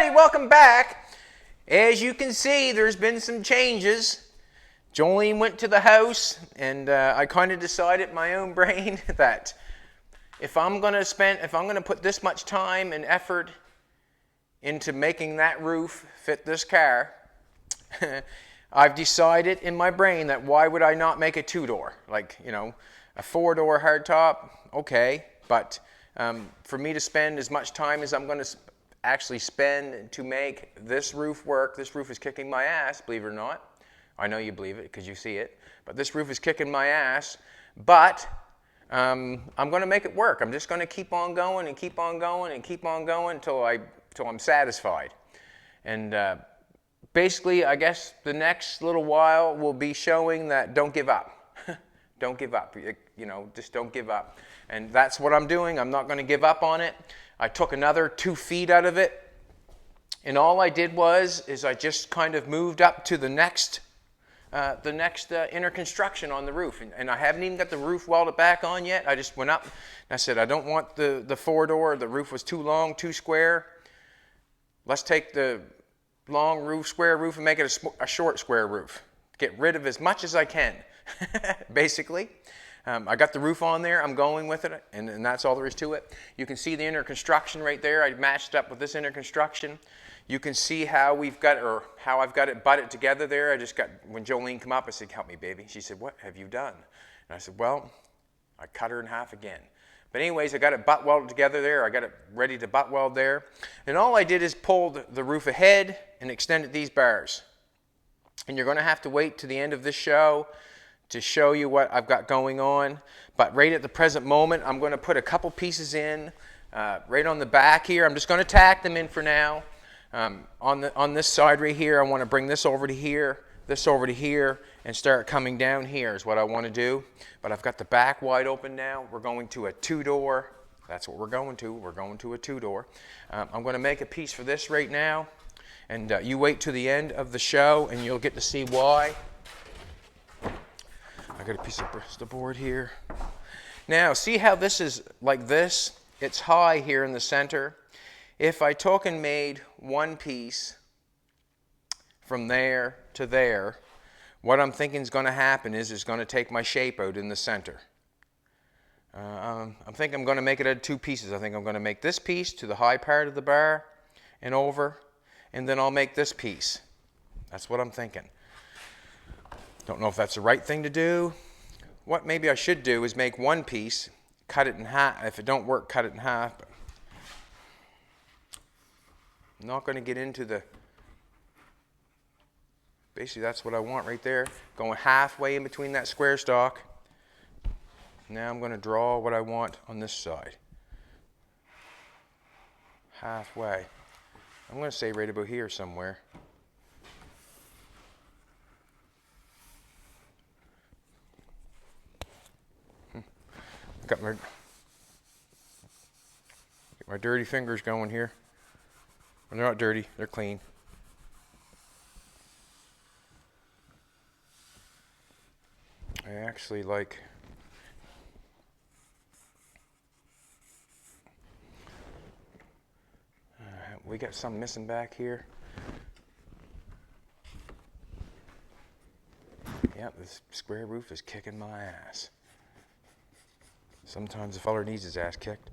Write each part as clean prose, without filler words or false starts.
everybody, welcome back. As you can see, there's been some changes. Jolene went to the house, and I kind of decided in my own brain that if I'm going to put this much time and effort into making that roof fit this car, I've decided in my brain that why would I not make a two-door? Like, you know, a four-door hardtop, okay, but for me to spend as much time as I'm going to actually spend to make this roof work, this roof is kicking my ass, believe it or not. I know you believe it because you see it, but this roof is kicking my ass, but I'm going to make it work. I'm just going to keep on going and keep on going and keep on going until I'm satisfied. And basically, I guess the next little while will be showing that don't give up. Don't give up. You know, just don't give up. And that's what I'm doing. I'm not going to give up on it. I took another 2 feet out of it, and all I did is I just kind of moved up to the next inner construction on the roof, and I haven't even got the roof welded back on yet. I just went up and I said, I don't want the four-door. The roof was too long, too square. Let's take the long roof, square roof, and make it a short square roof. Get rid of as much as I can, basically. I got the roof on there. I'm going with it, and that's all there is to it. You can see the inner construction right there. I matched up with this inner construction. You can see how I've got it butted together there. When Jolene came up, I said, help me, baby. She said, what have you done? And I said, well, I cut her in half again. But anyways, I got it butt welded together there. I got it ready to butt weld there. And all I did is pulled the roof ahead and extended these bars. And you're going to have to wait to the end of this show to show you what I've got going on. But right at the present moment, I'm going to put a couple pieces in right on the back here. I'm just going to tack them in for now. On this side right here, I want to bring this over to here, and start coming down here is what I want to do. But I've got the back wide open now. We're going to a two-door. That's what we're going to. We're going to a two-door. I'm going to make a piece for this right now. And you wait to the end of the show, and you'll get to see why. I got a piece of Bristol board here. Now, see how this is like this? It's high here in the center. If I took and made one piece from there to there, what I'm thinking is going to happen is it's going to take my shape out in the center. I think I'm going to make it out 2 pieces. I think I'm going to make this piece to the high part of the bar and over, and then I'll make this piece. That's what I'm thinking. Don't know if that's the right thing to do. What maybe I should do is make one piece, cut it in half. If it don't work, cut it in half. But I'm not going to get into the... Basically, that's what I want right there. Going halfway in between that square stock. Now I'm going to draw what I want on this side. Halfway. I'm going to say right about here somewhere. Got my dirty fingers going here. Well, they're not dirty, they're clean. I actually like we got some missing back here. Yep, this square roof is kicking my ass. Sometimes the feller needs his ass kicked.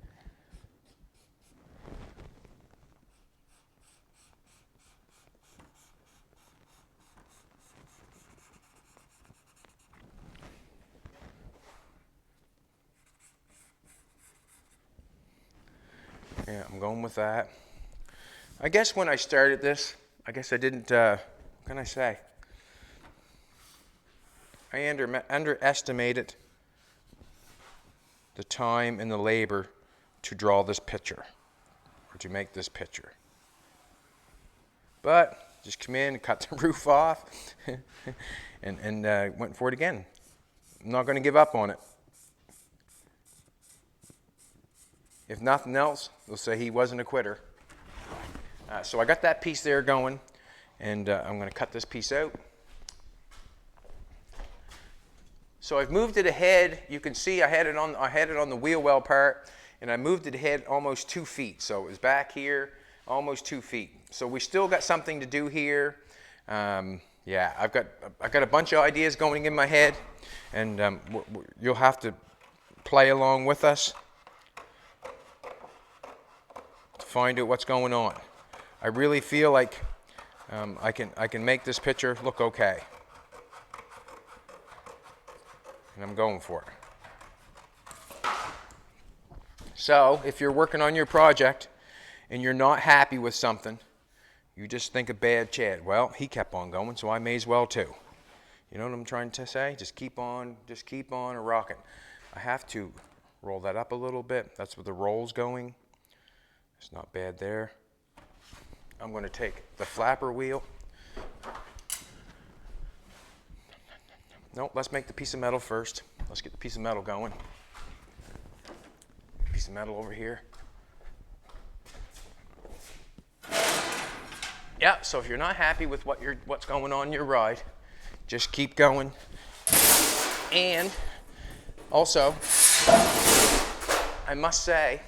Yeah, I'm going with that. I guess when I started this, I guess I didn't, what can I say? I underestimated the time and the labor to draw this picture, or to make this picture. But just come in and cut the roof off and went for it again. I'm not going to give up on it. If nothing else, they'll say he wasn't a quitter. So I got that piece there going, and I'm going to cut this piece out. So I've moved it ahead. You can see I had it on the wheel well part, and I moved it ahead almost 2 feet. So it was back here almost 2 feet. So we still got something to do here. Yeah, I've got a bunch of ideas going in my head, and you'll have to play along with us to find out what's going on. I really feel like I can make this picture look okay, and I'm going for it. So if you're working on your project and you're not happy with something, you just think of Bad Chad. Well, he kept on going, so I may as well too. You know what I'm trying to say? Just keep on rocking. I have to roll that up a little bit. That's where the roll's going. It's not bad there. I'm going to take the flapper wheel. No, let's make the piece of metal first. Let's get the piece of metal going. Piece of metal over here. Yeah, so if you're not happy with what's going on in your ride, just keep going. And also, I must say,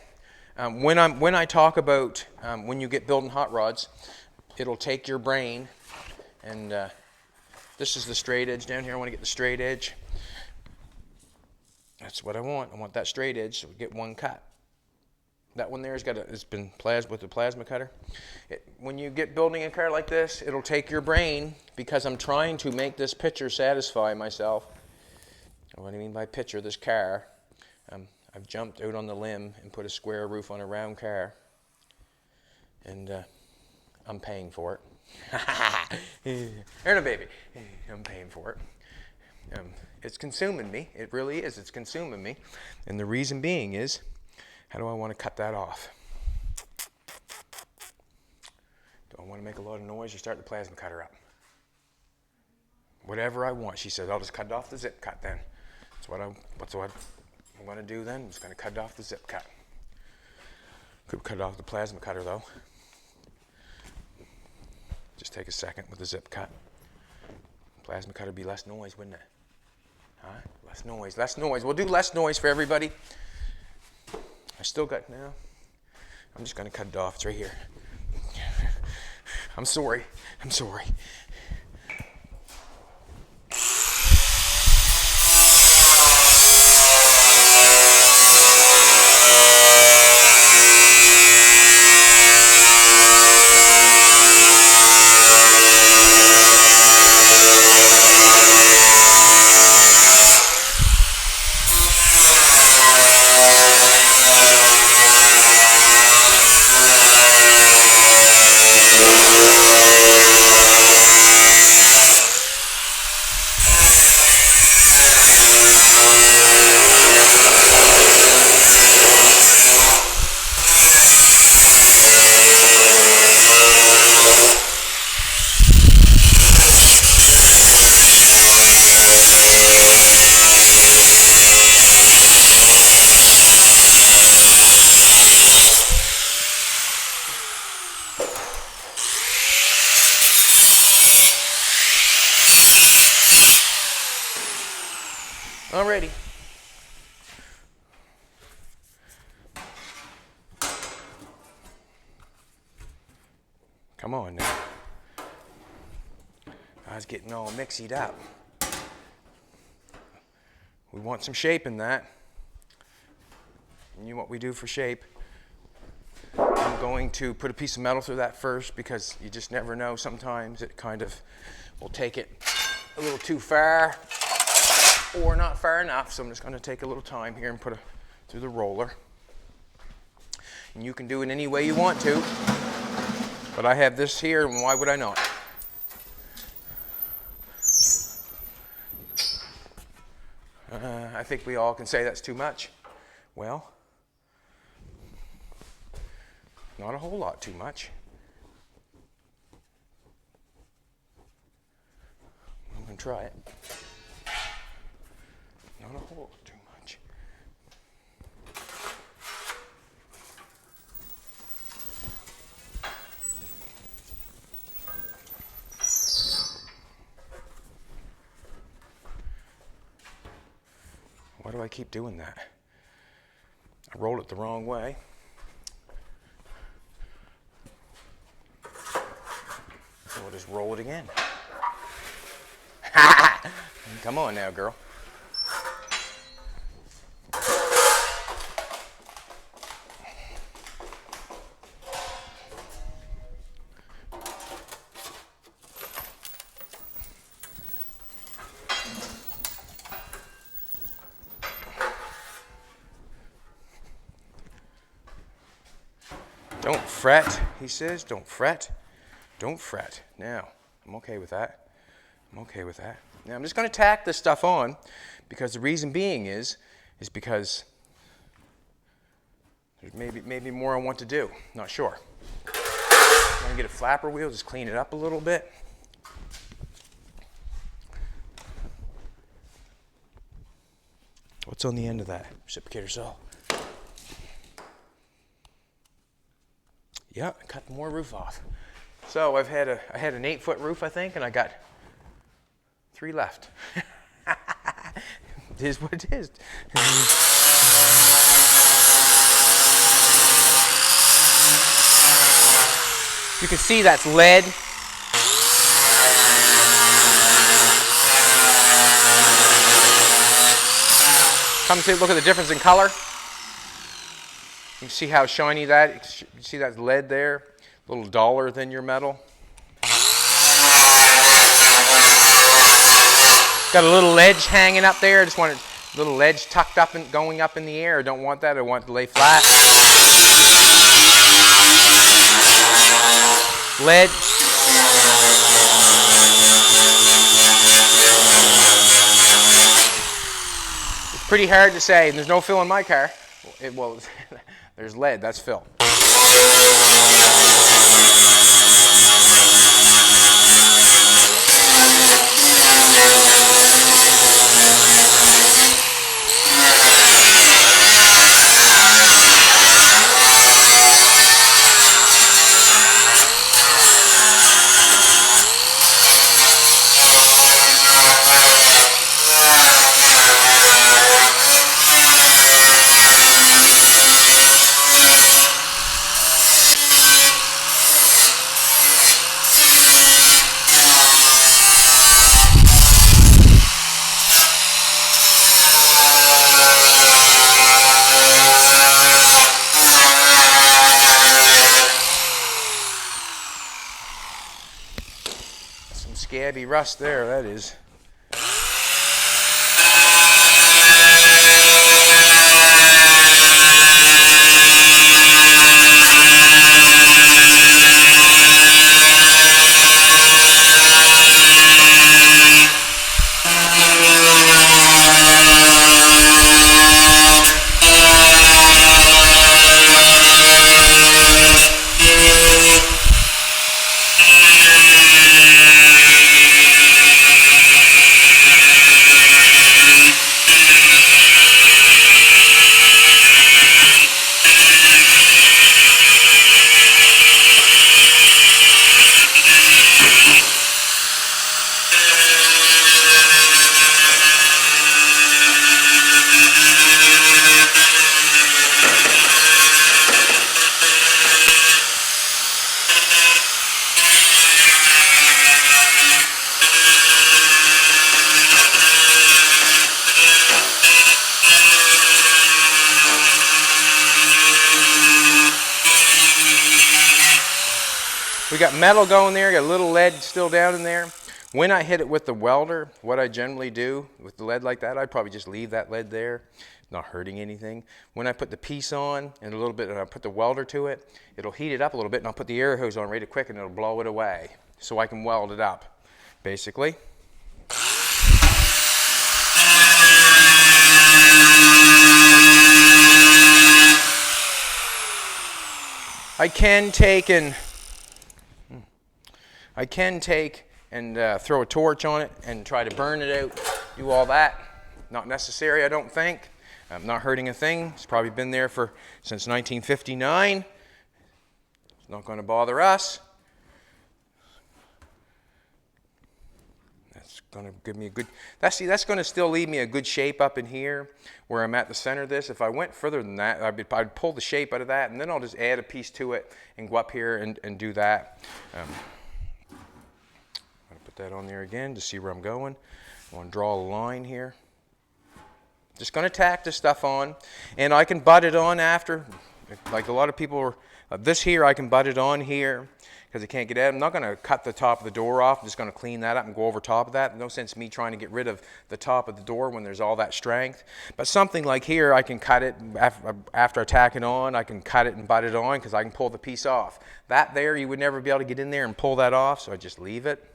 when I talk about when you get building hot rods, it'll take your brain, and this is the straight edge down here. I want to get the straight edge. That's what I want. I want that straight edge, so we get one cut. That one there it's been with the plasma cutter. When you get building a car like this, it'll take your brain, because I'm trying to make this picture satisfy myself. What I mean by picture, this car, I've jumped out on the limb and put a square roof on a round car, and I'm paying for it. Earn a baby. I'm paying for it. It's consuming me. It really is. It's consuming me. And the reason being is, how do I want to cut that off? Do I want to make a lot of noise or start the plasma cutter up? Whatever I want. She says, I'll just cut it off the zip cut then. That's what I'm going to do then. I'm just going to cut it off the zip cut. Could cut it off the plasma cutter though. Just take a second with the zip cut. Plasma cutter would be less noise, wouldn't it? Huh? Less noise, less noise. We'll do less noise for everybody. I still got now. I'm just going to cut it off. It's right here. I'm sorry. I'm sorry. Alrighty. Come on now. I was getting all mixied up. We want some shape in that. And you know what we do for shape? I'm going to put a piece of metal through that first, because you just never know. Sometimes it kind of will take it a little too far or not far enough. So I'm just going to take a little time here and put it through the roller. And you can do it any way you want to. But I have this here, and why would I not? I think we all can say that's too much. Well, not a whole lot too much. I'm going to try it. Not a whole lot too much. Why do I keep doing that? I rolled it the wrong way. just roll it again. Come on now, girl. Don't fret, he says. Don't fret. Don't fret. Now, I'm okay with that. I'm okay with that. Now, I'm just going to tack this stuff on because the reason being is because there's maybe more I want to do. Not sure. I'm going to get a flapper wheel, just clean it up a little bit. What's on the end of that? Reciprocator saw. Yeah, cut more roof off. So I had an 8-foot roof, I think, and I got 3 left. It is what it is. You can see that's lead. Come to look at the difference in color. You see how shiny that is? You see that lead there? A little duller than your metal. Got a little ledge hanging up there. I just want a little ledge tucked up and going up in the air. I don't want that. I want it to lay flat. Lead. It's pretty hard to say. There's no fill in my car. Well, there's lead. That's fill. Scabby rust there, that is. We got metal going there, got a little lead still down in there. When I hit it with the welder, what I generally do with the lead like that, I'd probably just leave that lead there, not hurting anything. When I put the piece on and a little bit, and I put the welder to it, it'll heat it up a little bit, and I'll put the air hose on really quick and it'll blow it away so I can weld it up, basically. I can take and throw a torch on it and try to burn it out, do all that. Not necessary, I don't think. I'm not hurting a thing. It's probably been there since 1959. It's not going to bother us. That's going to give me a good, that's going to still leave me a good shape up in here where I'm at the center of this. If I went further than that, I'd pull the shape out of that, and then I'll just add a piece to it and go up here and do that. Put that on there again to see where I'm going. I want to draw a line here. Just going to tack this stuff on, and I can butt it on after. Like a lot of people are, this here I can butt it on here because I can't get at it. I'm not going to cut the top of the door off. I'm just going to clean that up and go over top of that. No sense me trying to get rid of the top of the door when there's all that strength. But something like here, I can cut it after I tack it on. I can cut it and butt it on because I can pull the piece off. That there, you would never be able to get in there and pull that off, so I just leave it.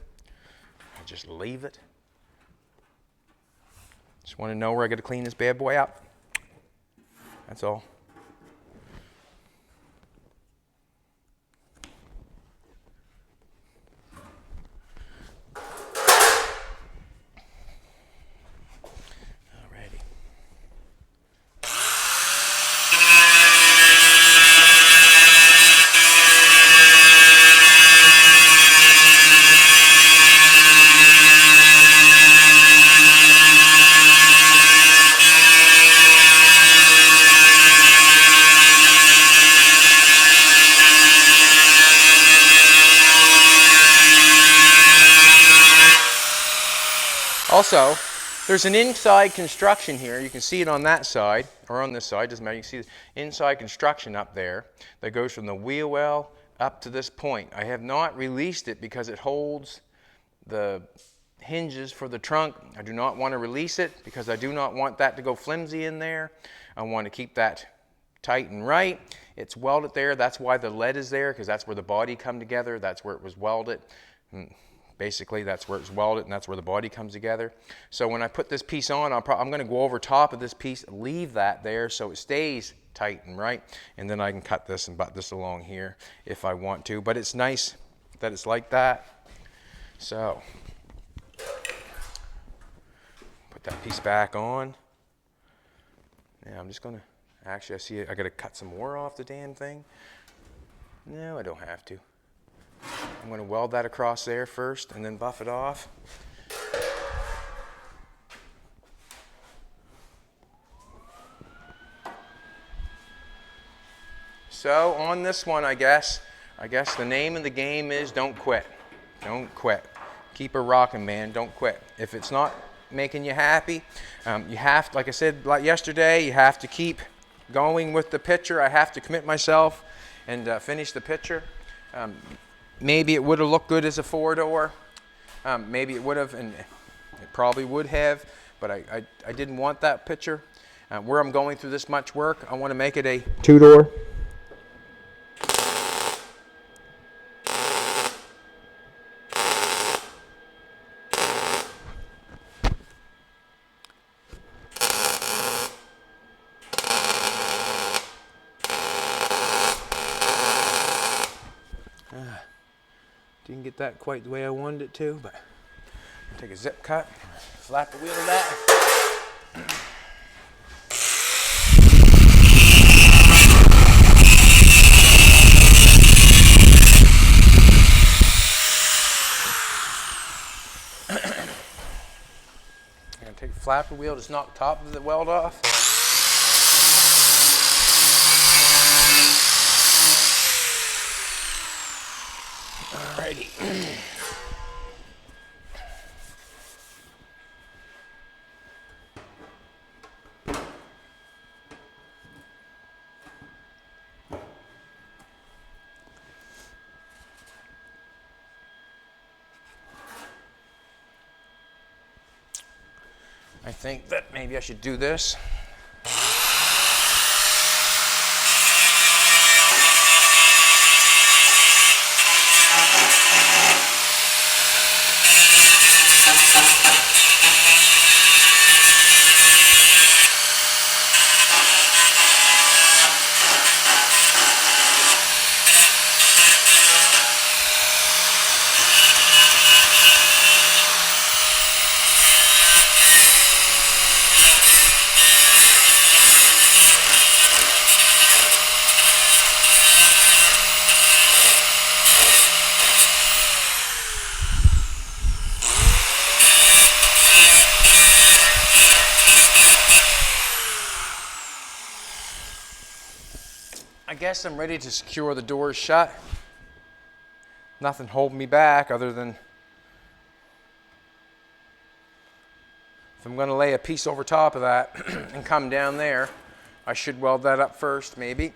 Just want to know where I got to clean this bad boy up. That's all. Alrighty. Also, there's an inside construction here. You can see it on that side, or on this side, doesn't matter. You can see the inside construction up there that goes from the wheel well up to this point. I have not released it because it holds the hinges for the trunk. I do not want to release it because I do not want that to go flimsy in there. I want to keep that tight and right. It's welded there. That's why the lead is there, because that's where the body come together. That's where it was welded. Basically, that's where it's welded, and that's where the body comes together. So when I put this piece on, I'm going to go over top of this piece, leave that there so it stays tight and right, and then I can cut this and butt this along here if I want to. But it's nice that it's like that. So put that piece back on. Now I'm just going to, actually I see I got to cut some more off the damn thing. No, I don't have to. I'm going to weld that across there first and then buff it off. So on this one, I guess the name of the game is don't quit. Don't quit. Keep her rocking, man. Don't quit. If it's not making you happy, you have to, like I said yesterday, you have to keep going with the picture. I have to commit myself and finish the picture. Maybe it would have looked good as a four-door. Maybe it would have, and it probably would have, but I didn't want that picture. Where I'm going through this much work, I want to make it a two-door. Didn't get that quite the way I wanted it to, but I'll take a zip cut, flap the wheel of that. I'm going to take the flapper wheel, just knock the top of the weld off. Alrighty. I think that maybe I should do this. I guess I'm ready to secure the doors shut. Nothing holding me back other than I'm going to lay a piece over top of that and come down there, I should weld that up first, maybe.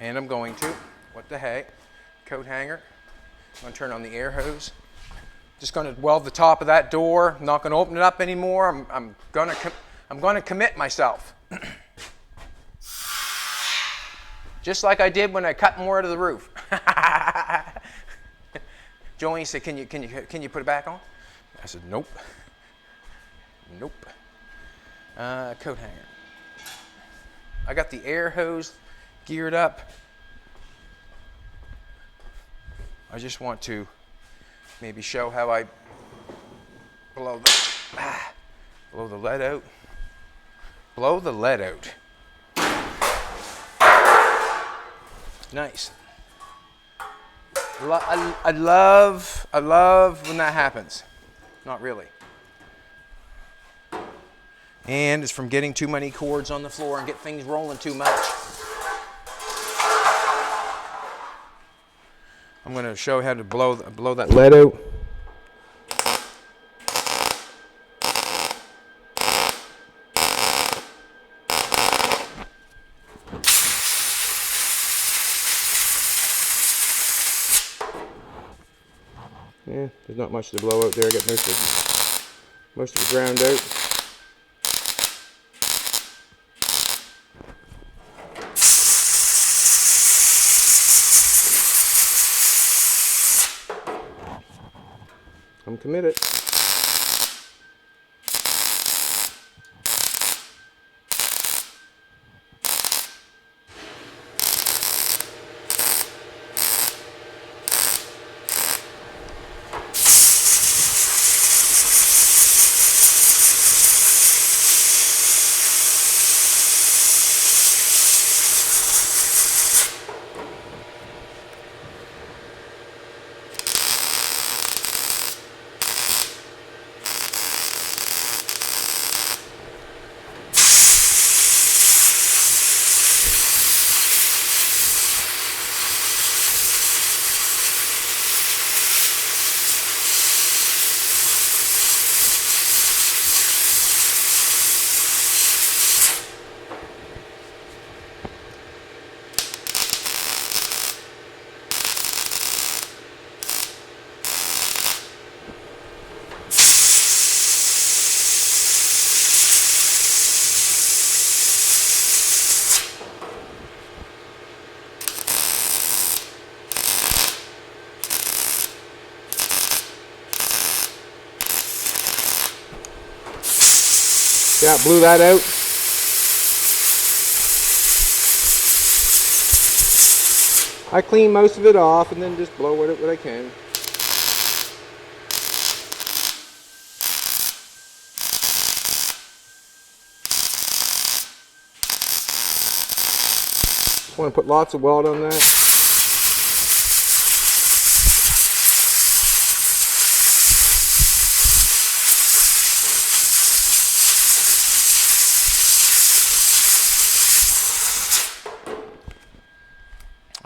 And I'm going to. What the heck? Coat hanger. I'm going to turn on the air hose. Just going to weld the top of that door. I'm not going to open it up anymore. I'm going to commit myself. Just like I did when I cut more out of the roof. Jolene said, can you put it back on? I said, nope. Nope. Coat hanger. I got the air hose geared up. I just want to maybe show how I blow the lead out. Blow the lead out. Nice. I love when that happens. Not really. And it's from getting too many cords on the floor and get things rolling too much. I'm going to show how to blow that lead out. Yeah, there's not much to blow out there. I got most of it ground out. I'm committed. Yeah, blew that out. I clean most of it off and then just blow it what I can. Just want to put lots of weld on that.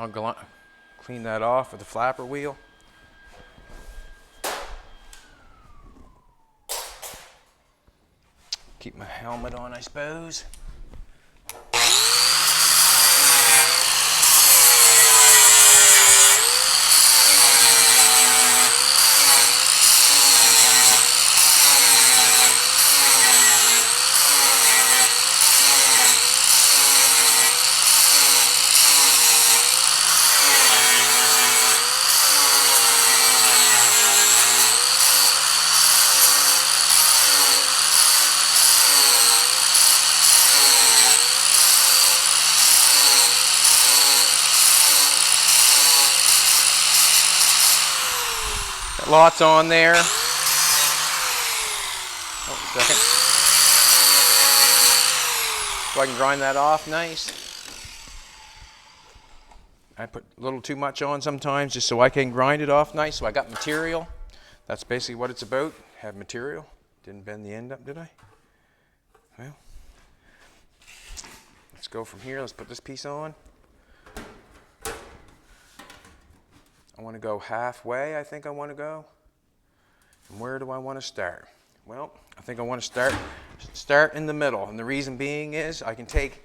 I'll clean that off with the flapper wheel. Keep my helmet on, I suppose. Lots on there. Oh, second. So I can grind that off nice. I put a little too much on sometimes just so I can grind it off nice. So I got material. That's basically what it's about. Have material. Didn't bend the end up, did I? Well, let's go from here. Let's put this piece on. I want to go halfway, I think I want to go. And where do I want to start? Well, I think I want to start in the middle. And the reason being is I can take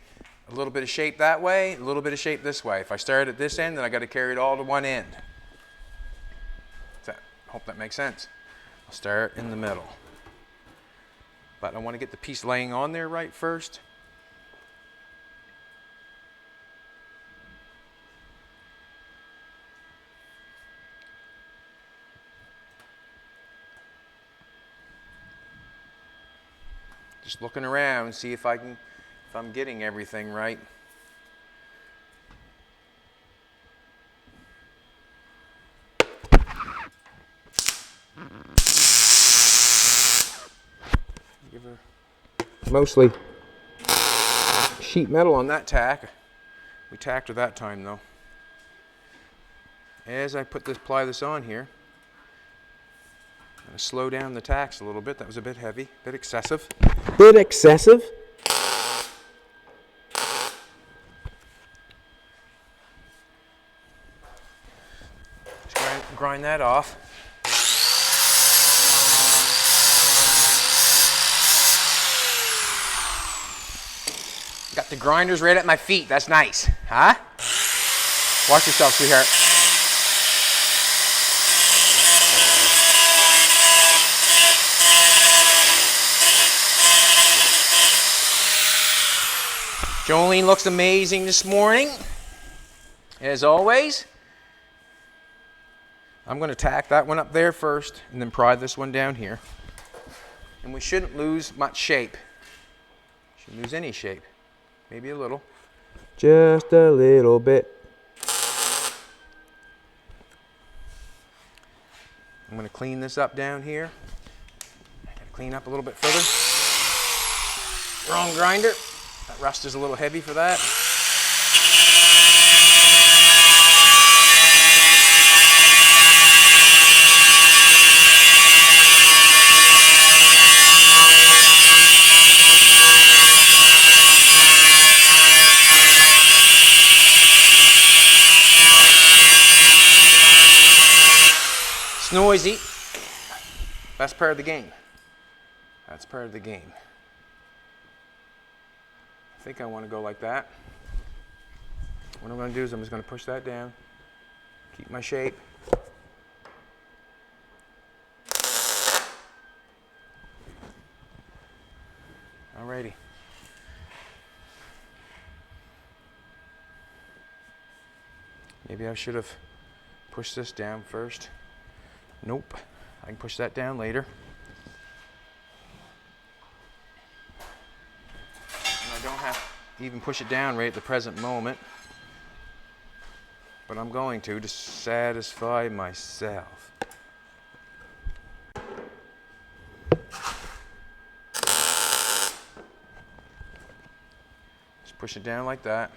a little bit of shape that way, a little bit of shape this way. If I start at this end, then I got to carry it all to one end. Hope that makes sense. I'll start in the middle. But I want to get the piece laying on there right first. Just looking around, see if I'm getting everything right. Give her mostly sheet metal on that tack. We tacked her that time though. As I apply this on here, I'm going to slow down the tacks a little bit. That was a bit heavy, a bit excessive. Just grind that off. Got the grinders right at my feet. That's nice. Huh? Watch yourself, sweetheart. Jolene looks amazing this morning, as always. I'm going to tack that one up there first and then pry this one down here. And we shouldn't lose much shape. Shouldn't lose any shape. Maybe a little. Just a little bit. I'm going to clean this up down here. I got to clean up a little bit further. Wrong grinder. That rust is a little heavy for that. It's noisy. That's part of the game. That's part of the game. I think I want to go like that. What I'm going to do is I'm just going to push that down, keep my shape. Alrighty. Maybe I should have pushed this down first. Nope. I can push that down later. And I don't have to even push it down right at the present moment. But I'm going to satisfy myself. Just push it down like that,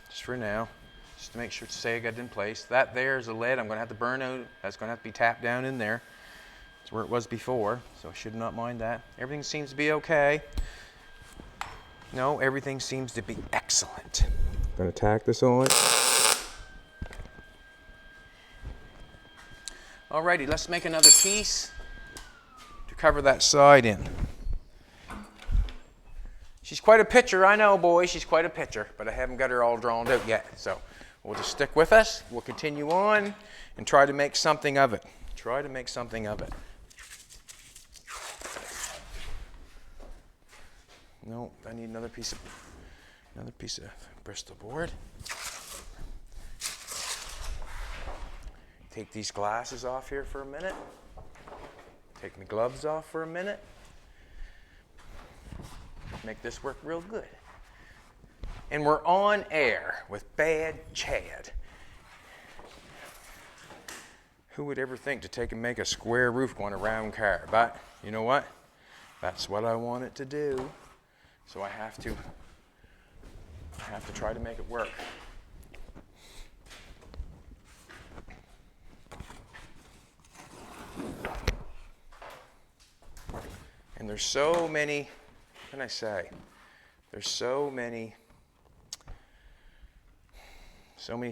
just for now. Just to make sure to say I got it in place. That there is a lead I'm going to have to burn out. That's going to have to be tapped down in there. It's where it was before, so I should not mind that. Everything seems to be okay. No, everything seems to be excellent. I'm going to tack this on. Alrighty, let's make another piece to cover that side in. She's quite a picture, I know, boys. She's quite a picture, but I haven't got her all drawn out yet. So we'll just stick with us. We'll continue on and try to make something of it. Try to make something of it. No, I need another piece of Bristol board. Take these glasses off here for a minute. Take my gloves off for a minute. Make this work real good. And we're on air with Bad Chad. Who would ever think to take and make a square roof on a round car? But you know what? That's what I want it to do. So I have to try to make it work. And there's so many, what can I say? There's so many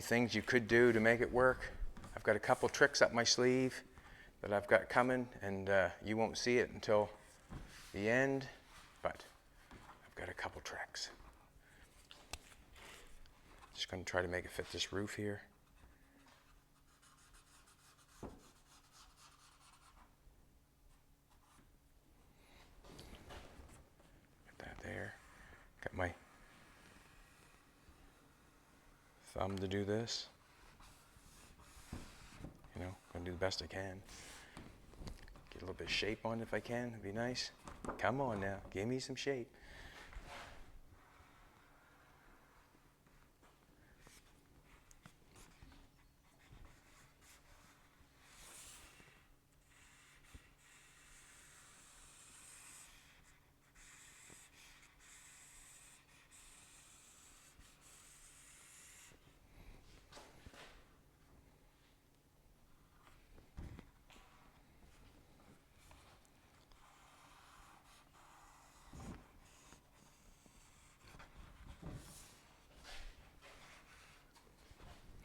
things you could do to make it work. I've got a couple tricks up my sleeve that I've got coming, and you won't see it until the end, but I've got a couple tracks. Just going to try to make it fit this roof here. Got that there. Got my thumb to do this. You know, going to do the best I can. Get a little bit of shape on it if I can. It'd be nice. Come on now, give me some shape.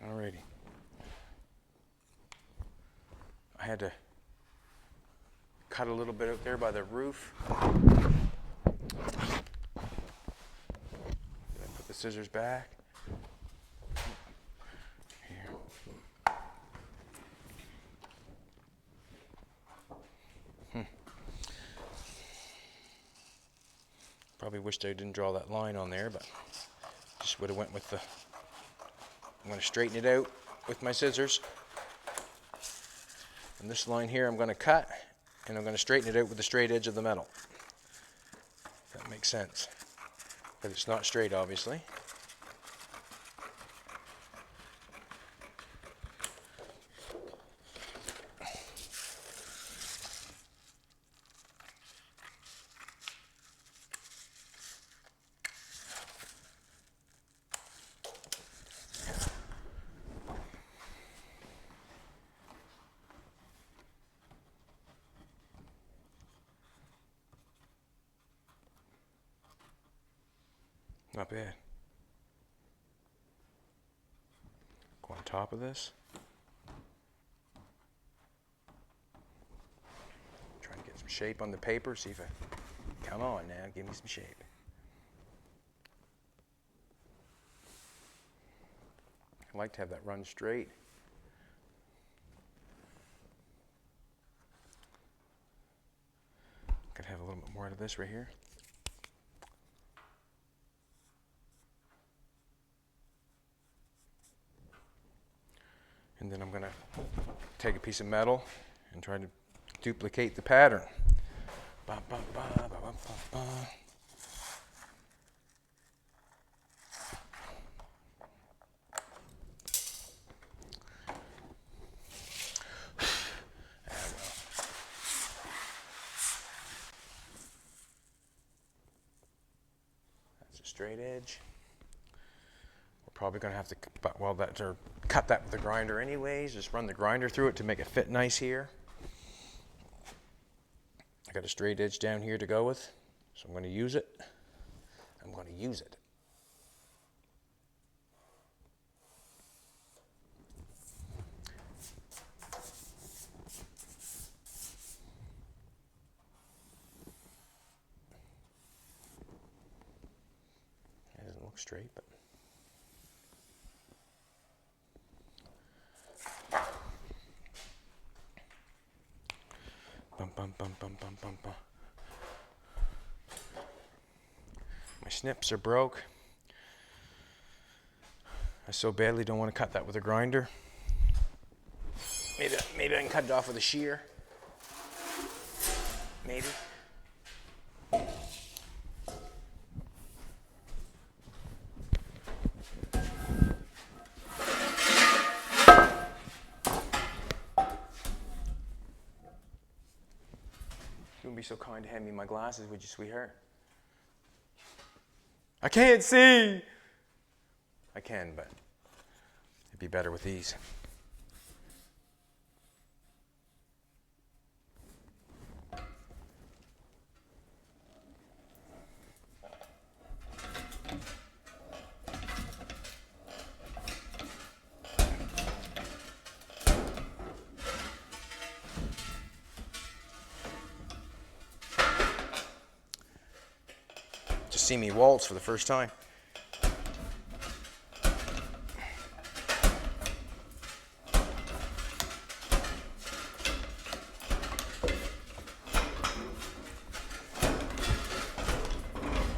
Alrighty. I had to cut a little bit out there by the roof. Put the scissors back. Here. Probably wished I didn't draw that line on there, but just would have went with the. I'm going to straighten it out with my scissors. And this line here I'm going to cut, and I'm going to straighten it out with the straight edge of the metal. That makes sense. But it's not straight, obviously. Not bad. Go on top of this. Trying to get some shape on the paper. See if I. Come on now, give me some shape. I like to have that run straight. Could have a little bit more out of this right here. And then I'm going to take a piece of metal and try to duplicate the pattern. Ba, ba, ba, ba, ba, ba, ba. That's a straight edge. We're probably going to have to, cut that with the grinder anyways. Just run the grinder through it to make it fit nice here. I got a straight edge down here to go with, so I'm going to use it. I'm going to use it. It doesn't look straight, but bum, bum, bum, bum, bum, bum. My snips are broke. I so badly don't want to cut that with a grinder. Maybe I can cut it off with a shear. Maybe. You wouldn't be so kind to hand me my glasses, would you, sweetheart? I can't see! I can, but it'd be better with these. just see me waltz for the first time.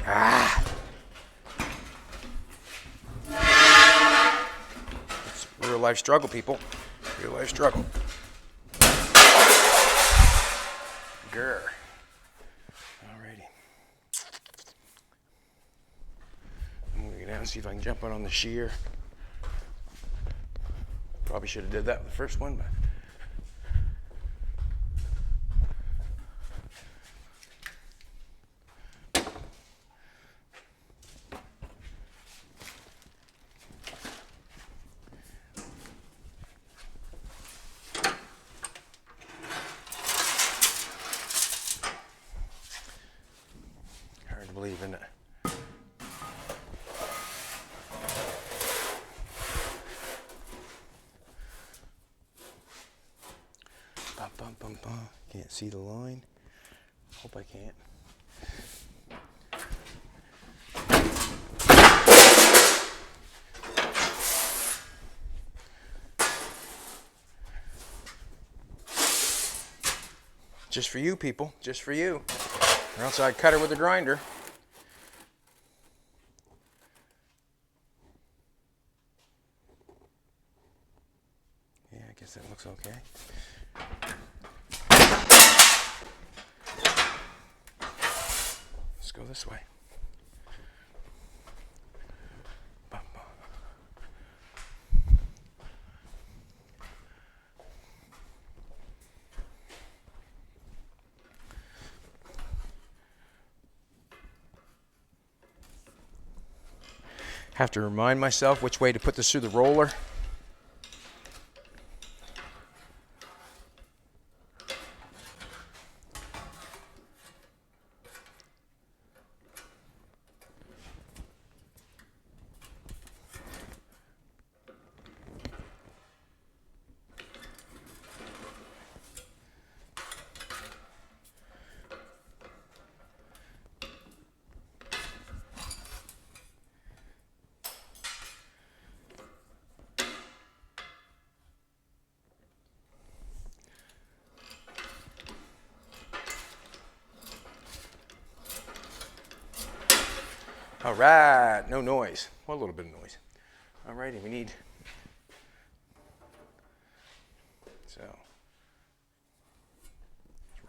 Ah! It's a real life struggle, people. Real life struggle. Grr. Alrighty. I'm gonna go down and see if I can jump out on the shear. Probably should have did that with the first one, but. Hard to believe, isn't it? Bum, bum, bum, bum. Can't see the line. Hope I can't. Just for you, people. Just for you. Or else I'd cut her with a grinder. Yeah, I guess that looks okay. Let's go this way. Bum, bum. Have to remind myself which way to put this through the roller. All right, no noise. Well, a little bit of noise. All righty, we need, so, let's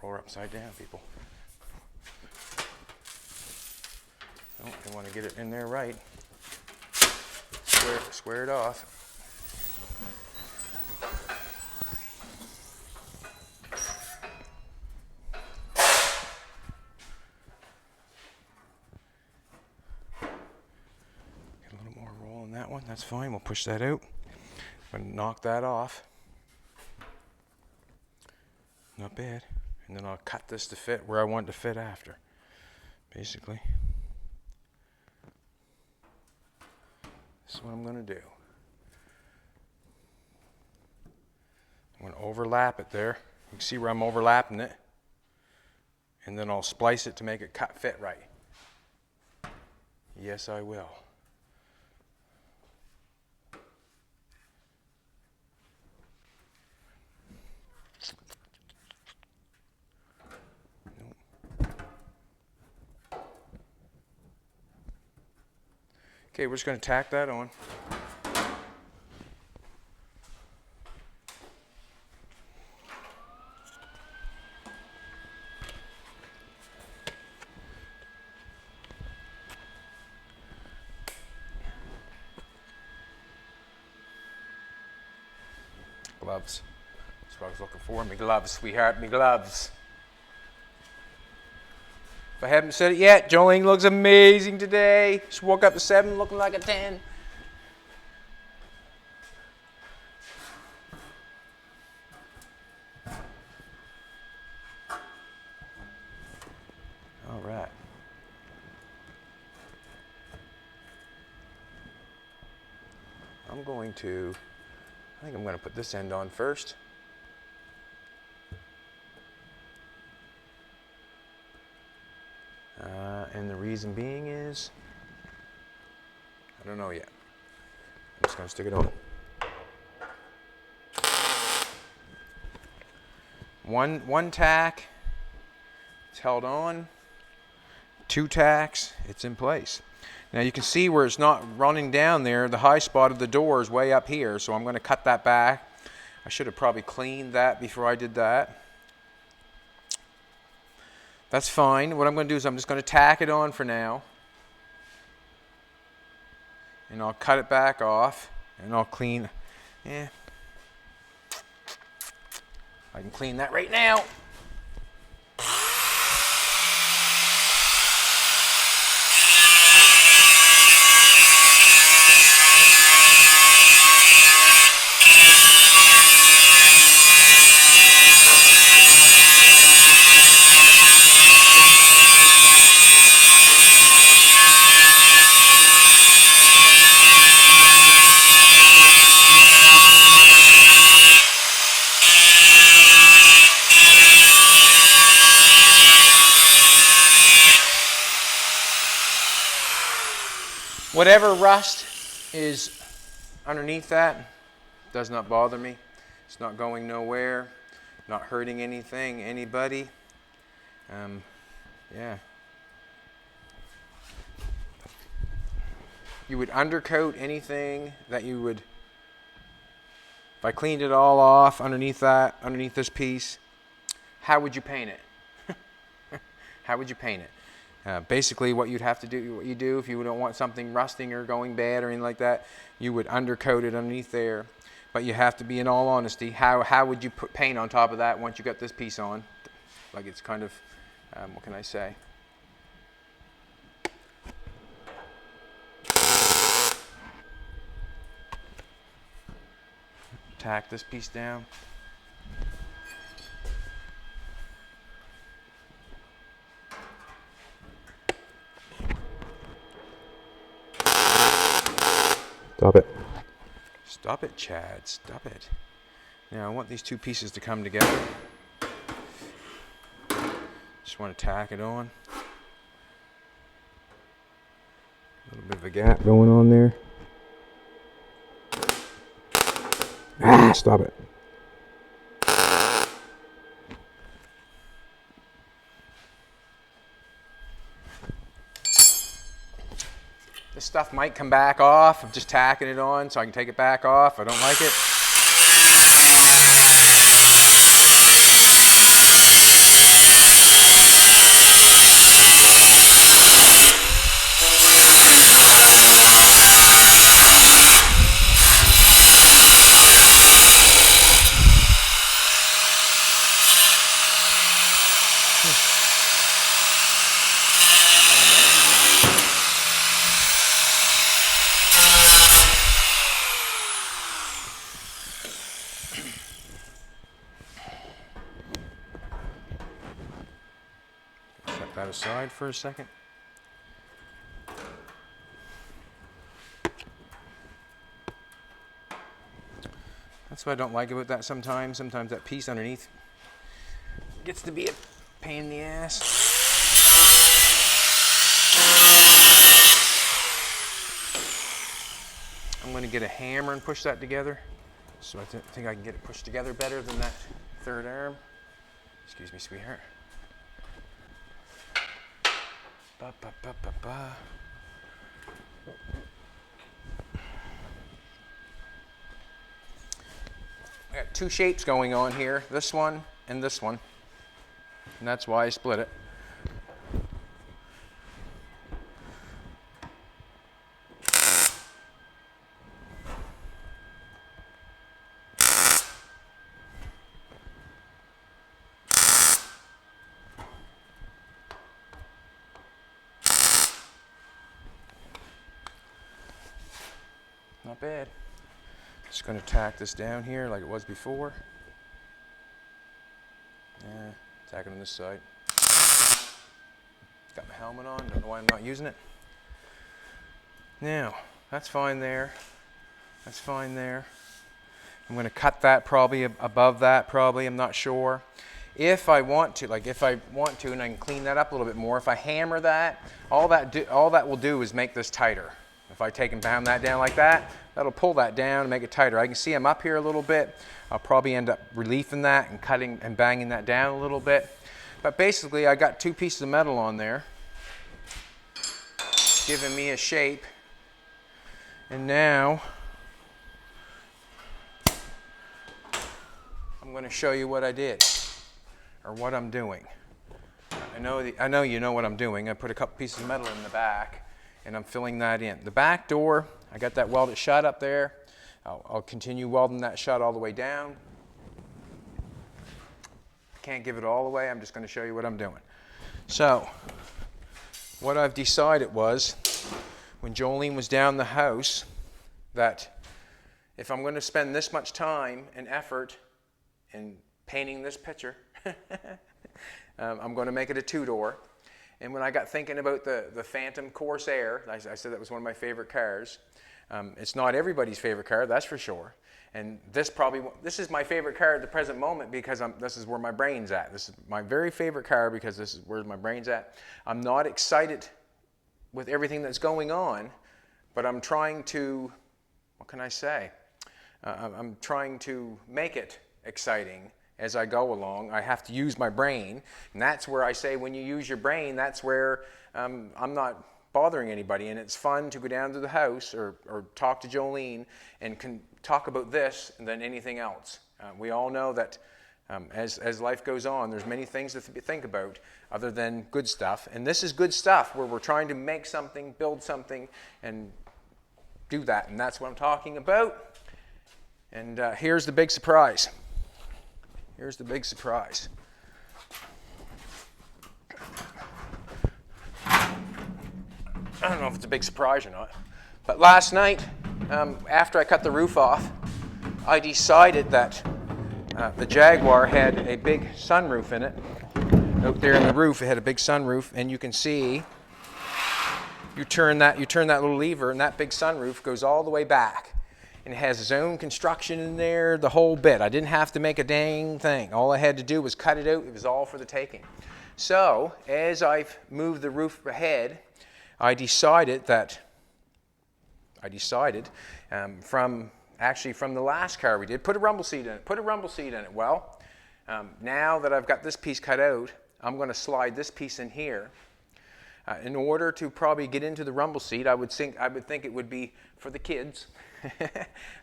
roll her upside down, people. Oh, I want to get it in there right. Square it off. That one, that's fine. We'll push that out. I'm going to knock that off. Not bad. And then I'll cut this to fit where I want it to fit after, basically. This is what I'm going to do. I'm going to overlap it there. You can see where I'm overlapping it. And then I'll splice it to make it fit right. Yes, I will. Okay, we're just going to tack that on. Gloves. That's what I was looking for. Me gloves, sweetheart, me gloves. If I haven't said it yet, Jolene looks amazing today. She woke up at 7 looking like a 10. All right. I think I'm going to put this end on first. And the reason being is, I don't know yet. I'm just going to stick it on. One tack, it's held on. 2 tacks, it's in place. Now you can see where it's not running down there. The high spot of the door is way up here, so I'm going to cut that back. I should have probably cleaned that before I did that. That's fine. What I'm going to do is I'm just going to tack it on for now. And I'll cut it back off, and I'll clean. I can clean that right now. Whatever rust is underneath that does not bother me. It's not going nowhere, not hurting anything, anybody. Yeah. You would undercoat anything that you would, if I cleaned it all off underneath that, underneath this piece, how would you paint it? How would you paint it? Basically what you'd have to do, what you do if you don't want something rusting or going bad or anything like that, you would undercoat it underneath there. But you have to be, in all honesty, how would you put paint on top of that once you got this piece on? Like, it's kind of, what can I say? Tack this piece down. Stop it. Stop it, Chad. Stop it. Now I want these 2 pieces to come together. Just want to tack it on. A little bit of a gap going on there. Ah, stop it. This stuff might come back off. I'm just tacking it on so I can take it back off. I don't like it. Set that aside for a second. That's what I don't like about that sometimes. Sometimes that piece underneath gets to be a pain in the ass. I'm going to get a hammer and push that together. So I think I can get it pushed together better than that 3rd arm. Excuse me, sweetheart. Ba, ba, ba, ba, ba. I got 2 shapes going on here, this one and this one. And that's why I split it. Not bad. Just going to tack this down here like it was before. Tack it on this side. Got my helmet on, don't know why I'm not using it. Now, that's fine there. That's fine there. I'm going to cut that probably above that, probably, I'm not sure. if I want to, and I can clean that up a little bit more, if I hammer that, all that will do is make this tighter. If I take and pound that down like that, that'll pull that down and make it tighter. I can see I'm up here a little bit. I'll probably end up reliefing that and cutting and banging that down a little bit. But basically, I got 2 pieces of metal on there, giving me a shape. And now, I'm going to show you what I did, or what I'm doing. I know you know what I'm doing. I put a couple pieces of metal in the back, and I'm filling that in. The back door, I got that welded shut up there. I'll continue welding that shut all the way down. Can't give it all the way. I'm just going to show you what I'm doing. So, what I've decided was, when Jolene was down the house, that if I'm going to spend this much time and effort in painting this picture, I'm going to make it a 2-door. And when I got thinking about the Phantom Corsair, I said that was one of my favorite cars. It's not everybody's favorite car, that's for sure. And this is my favorite car at the present moment because this is where my brain's at. This is my very favorite car because this is where my brain's at. I'm not excited with everything that's going on, but I'm trying to, what can I say? I'm trying to make it exciting as I go along. I have to use my brain, and that's where I say when you use your brain, that's where I'm not bothering anybody, and it's fun to go down to the house or talk to Jolene and can talk about this than anything else. We all know that as life goes on, there's many things to think about other than good stuff, and this is good stuff where we're trying to make something, build something, and do that, and that's what I'm talking about. And here's the big surprise. Here's the big surprise. I don't know if it's a big surprise or not, but last night, after I cut the roof off, I decided that the Jaguar had a big sunroof in it. Out there in the roof, it had a big sunroof, and you can see, you turn that little lever, and that big sunroof goes all the way back. And it has its own construction in there, the whole bit. I didn't have to make a dang thing. All I had to do was cut it out. It was all for the taking. So, as I've moved the roof ahead, I decided from the last car we did, put a rumble seat in it. Well, now that I've got this piece cut out, I'm going to slide this piece in here. In order to probably get into the rumble seat, I would think it would be for the kids.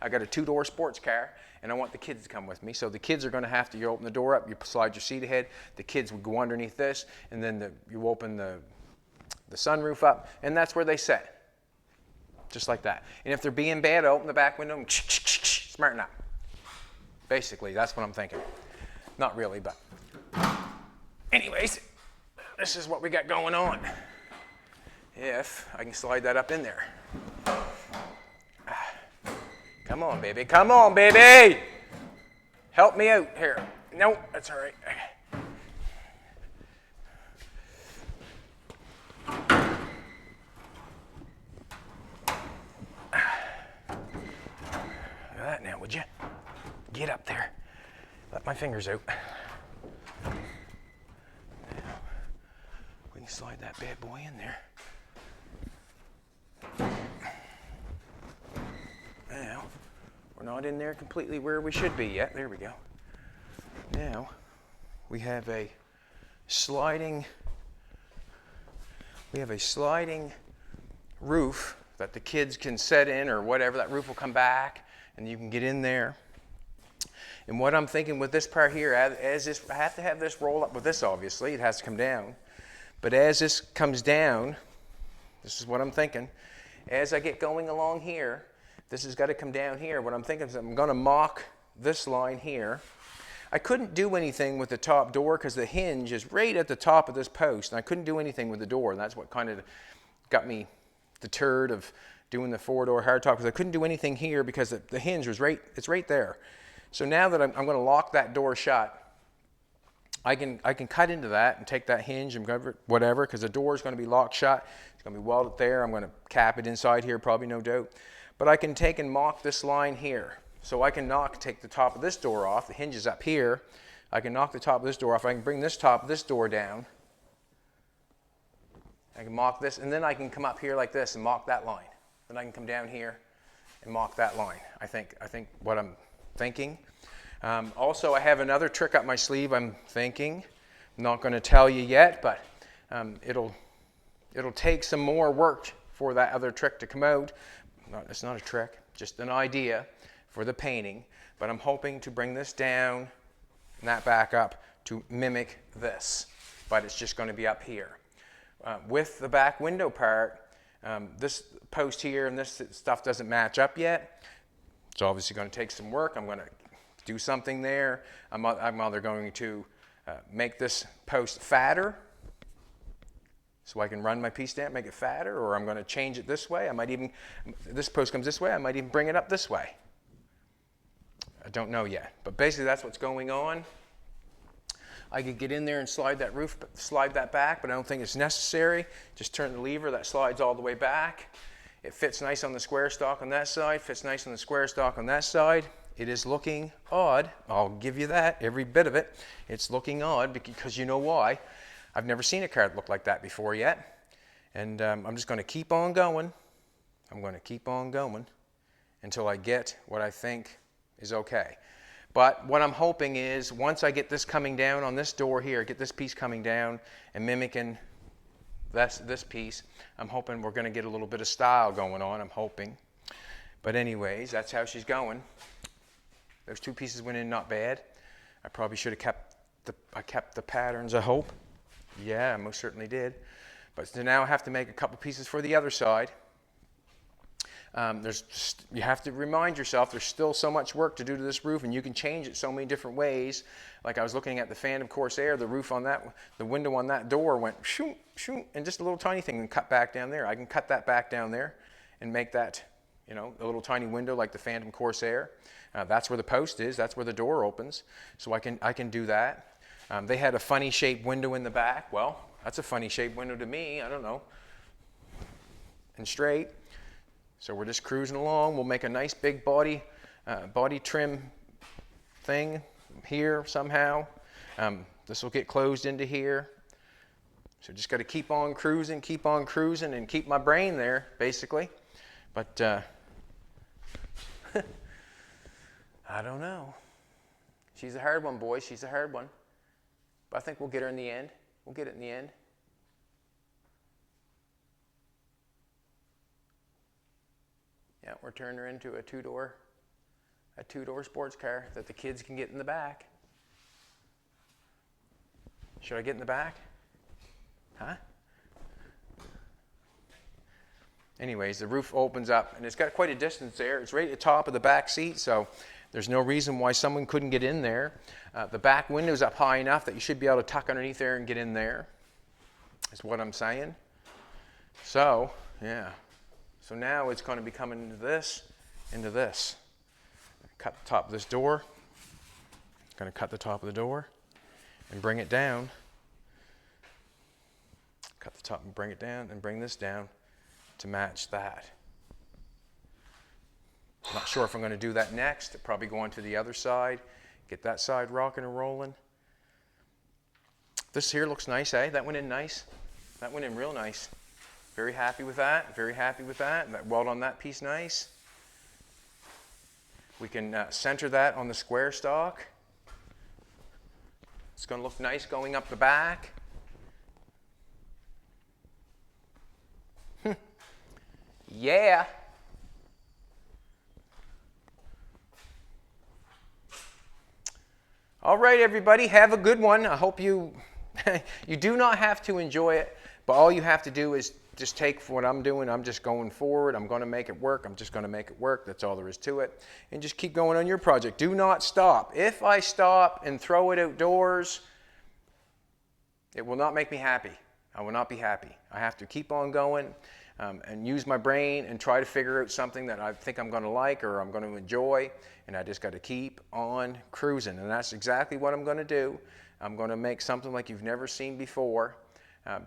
I got a 2-door sports car, and I want the kids to come with me. So the kids are going to have to, you open the door up, you slide your seat ahead, the kids would go underneath this, and then you open the sunroof up, and that's where they sit. Just like that. And if they're being bad, I open the back window and smarten up. Basically, that's what I'm thinking. Not really, but anyways, this is what we got going on. If I can slide that up in there. Come on, baby. Come on, baby. Help me out here. Nope, that's all right. Look at that now, would you? Get up there. Let my fingers out. Now, we can slide that bad boy in there. Now, we're not in there completely where we should be yet. There we go. Now, we have a sliding roof that the kids can set in or whatever. That roof will come back and you can get in there. And what I'm thinking with this part here, I have to have this roll up with this, obviously. It has to come down. But as this comes down, this is what I'm thinking. As I get going along here, this has got to come down here. What I'm thinking is I'm going to mock this line here. I couldn't do anything with the top door because the hinge is right at the top of this post, and I couldn't do anything with the door, and that's what kind of got me deterred of doing the 4-door hardtop, because I couldn't do anything here because the hinge was it's right there. So now that I'm going to lock that door shut, I can cut into that and take that hinge and whatever, because the door is going to be locked shut. It's going to be welded there. I'm going to cap it inside here, probably, no doubt. But I can take and mock this line here. So I can take the top of this door off. The hinge is up here. I can knock the top of this door off. I can bring this top of this door down. I can mock this, and then I can come up here like this and mock that line. Then I can come down here and mock that line. I think what I'm thinking. Also, I have another trick up my sleeve I'm thinking. I'm not going to tell you yet, but it'll take some more work for that other trick to come out. It's not a trick, just an idea for the painting. But I'm hoping to bring this down and that back up to mimic this. But it's just going to be up here. With the back window part, this post here and this stuff doesn't match up yet. It's obviously going to take some work. I'm going to do something there. I'm either going to make this post fatter so I can run my P-stamp, make it fatter, or I'm going to change it this way. I might even, this post comes this way, I might even bring it up this way. I don't know yet, but basically that's what's going on. I could get in there and slide that back, but I don't think it's necessary. Just turn the lever, that slides all the way back. It fits nice on the square stock on that side, fits nice on the square stock on that side. It is looking odd. I'll give you that, every bit of it. It's looking odd because you know why. I've never seen a car that looked like that before yet. And I'm just going to keep on going. I'm going to keep on going until I get what I think is okay. But what I'm hoping is once I get this coming down on this door here, get this piece coming down and mimicking this piece, I'm hoping we're going to get a little bit of style going on, I'm hoping. But anyways, that's how she's going. Those two pieces went in not bad. I probably should have kept the patterns, I hope. Yeah, I most certainly did. But so now I have to make a couple pieces for the other side. You have to remind yourself there's still so much work to do to this roof, and you can change it so many different ways. Like I was looking at the Phantom Corsair, the roof on that, the window on that door went shoot, shoot, and just a little tiny thing and cut back down there. I can cut that back down there and make that, you know, a little tiny window like the Phantom Corsair. That's where the post is. That's where the door opens. So I can do that. They had a funny shaped window in the back. Well, that's a funny shaped window to me. I don't know. And straight. So we're just cruising along. We'll make a nice big body trim thing here somehow. This will get closed into here. So just got to keep on cruising, and keep my brain there, basically. But I don't know. She's a hard one, boys. She's a hard one. But I think we'll get her in the end. We'll get it in the end. Yeah, we're turning her into a two-door sports car that the kids can get in the back. Should I get in the back? Huh? Anyways, the roof opens up, and it's got quite a distance there. It's right at the top of the back seat, so there's no reason why someone couldn't get in there. The back window's up high enough that you should be able to tuck underneath there and get in there, is what I'm saying. So, yeah. So now it's going to be coming into this. Cut the top of this door. Going to cut the top of the door and bring it down. Cut the top and bring it down and bring this down to match that. I'm not sure if I'm going to do that next. I'll probably go on to the other side, get that side rocking and rolling. This here looks nice, eh? That went in nice. That went in real nice. Very happy with that, very happy with that. That weld on that piece nice. We can center that on the square stock. It's going to look nice going up the back. Yeah. All right, everybody, have a good one. I hope you do not have to enjoy it, but all you have to do is just take what I'm doing. I'm just going forward. I'm going to make it work. I'm just going to make it work. That's all there is to it. And just keep going on your project. Do not stop. If I stop and throw it outdoors, it will not make me happy. I will not be happy. I have to keep on going and use my brain and try to figure out something that I think I'm going to like or I'm going to enjoy. And I just got to keep on cruising. And that's exactly what I'm going to do. I'm going to make something like you've never seen before.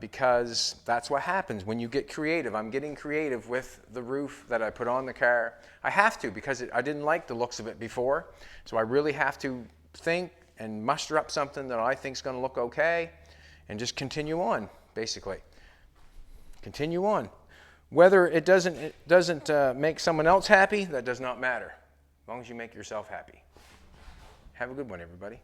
Because that's what happens when you get creative. I'm getting creative with the roof that I put on the car. I have to because I didn't like the looks of it before. So I really have to think and muster up something that I think is going to look okay, and just continue on, basically. Continue on. Whether it doesn't make someone else happy, that does not matter, as long as you make yourself happy. Have a good one, everybody.